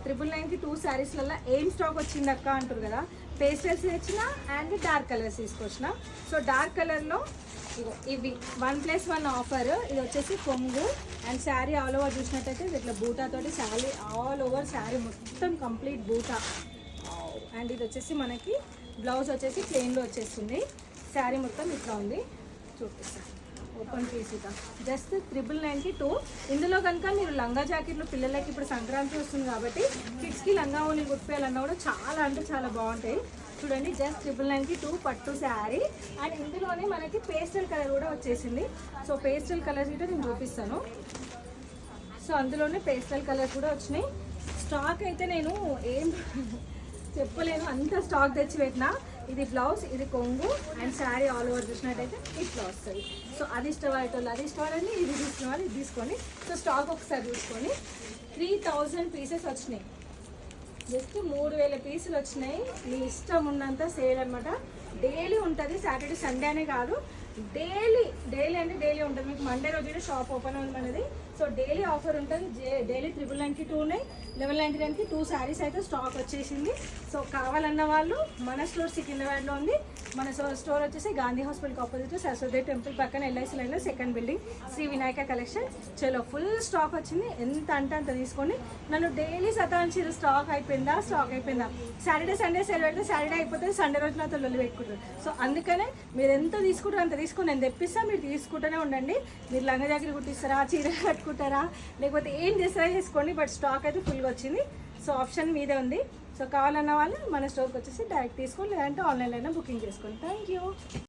999కి 2 శారీస్లలో ఏం స్టాక్ వచ్చింది అక్క అంటారు కదా. పేస్టల్స్ తెచ్చిన అండ్ డార్క్ కలర్స్ తీసుకొచ్చిన. సో డార్క్ కలర్లో ఇవి 1+1 ఆఫర్. ఇది వచ్చేసి కొంగు అండ్ శారీ ఆల్ ఓవర్ చూసినట్టయితే ఇట్లా బూటాతోటి శారీ ఆల్ ఓవర్ శారీ మొత్తం కంప్లీట్ బూటా. అండ్ ఇది వచ్చేసి మనకి బ్లౌజ్ వచ్చేసి ప్లెయిన్లో వచ్చేస్తుంది. శారీ మొత్తం ఇట్లా ఉంది, చూపిస్తాను ఓపెన్ పీస్గా. జస్ట్ 999కి 2. ఇందులో కనుక మీరు లంగా జాకెట్లు పిల్లలకి ఇప్పుడు సంక్రాంతి వస్తుంది కాబట్టి కిడ్స్కి లంగా ఓని కుట్టిపోయాలన్నా కూడా చాలా అంటే చాలా బాగుంటాయి. చూడండి జస్ట్ 999కి 2 పట్టు శారీ. అండ్ ఇందులోనే మనకి పేస్టల్ కలర్ కూడా వచ్చేసింది. సో పేస్టల్ కలర్స్ అయితే నేను చూపిస్తాను. సో అందులోనే పేస్టల్ కలర్స్ కూడా వచ్చినాయి. స్టాక్ అయితే నేను ఏం చెప్పలేను, అంత స్టాక్ తెచ్చి పెట్టినా. ఇది బ్లౌజ్, ఇది కొంగు అండ్ శారీ ఆల్ ఓవర్ చూసినట్టయితే ఇట్లా వస్తుంది. సో అది ఇష్టపడేటోళ్ళు అది ఇష్టపడండి, ఇది తీసుకున్న వాళ్ళు ఇది తీసుకోండి. సో స్టాక్ ఒకసారి చూసుకొని 3000 పీసెస్ వచ్చినాయి. జస్ట్ 3000 పీసులు వచ్చినాయి. మీ ఇష్టం ఉన్నంత సేల్ అనమాట. డైలీ ఉంటుంది, సాటర్డే సండే అనే కాదు, డైలీ అంటే డైలీ ఉంటుంది. మీకు మండే రోజు షాప్ ఓపెన్ ఉంది మనది. సో డైలీ ఆఫర్ ఉంటుంది. డైలీ 999కి 2 ఉన్నాయి, 1199కి 2 శారీస్ అయితే స్టాక్ వచ్చేసింది. సో కావాలన్న వాళ్ళు మన స్టోర్ సికింద్రాబాద్లో ఉంది. మన స్టోర్ వచ్చేసి గాంధీ హాస్పిటల్కి ఆపోజిట్ సరస్వతి టెంపుల్ పక్కన ఎల్ఐసి లైన్లో second building, Shri Vinayaka collection. చలో ఫుల్ స్టాక్ వచ్చింది. ఎంత అంటే అంత తీసుకోండి. నన్ను డైలీ సతాంచిరు స్టాక్ అయిపోయిందా. సాటర్డే సండే సేల్ పెడితే సాటర్డే అయిపోతుంది, సండే రోజు నాతో లొల్లి పెట్టుకుంటారు. సో అందుకనే మీరు ఎంత తీసుకుంటారో అంత తీసుకొని నేను తెప్పిస్తాను, మీరు తీసుకుంటూనే ఉండండి. మీరు లంగా జాకెట్ కుట్టిస్తారా, చీర కట్టుకుంటారా, లేకపోతే ఏం చేస్తారా చేసుకోండి. బట్ స్టాక్ అయితే ఫుల్గా వచ్చింది. సో ఆప్షన్ మీదే ఉంది. సో కావాలన్న వాళ్ళు మన స్టోర్కి వచ్చేసి డైరెక్ట్ తీసుకోండి, లేదంటే ఆన్లైన్లో అయినా బుకింగ్ చేసుకోండి. Thank you.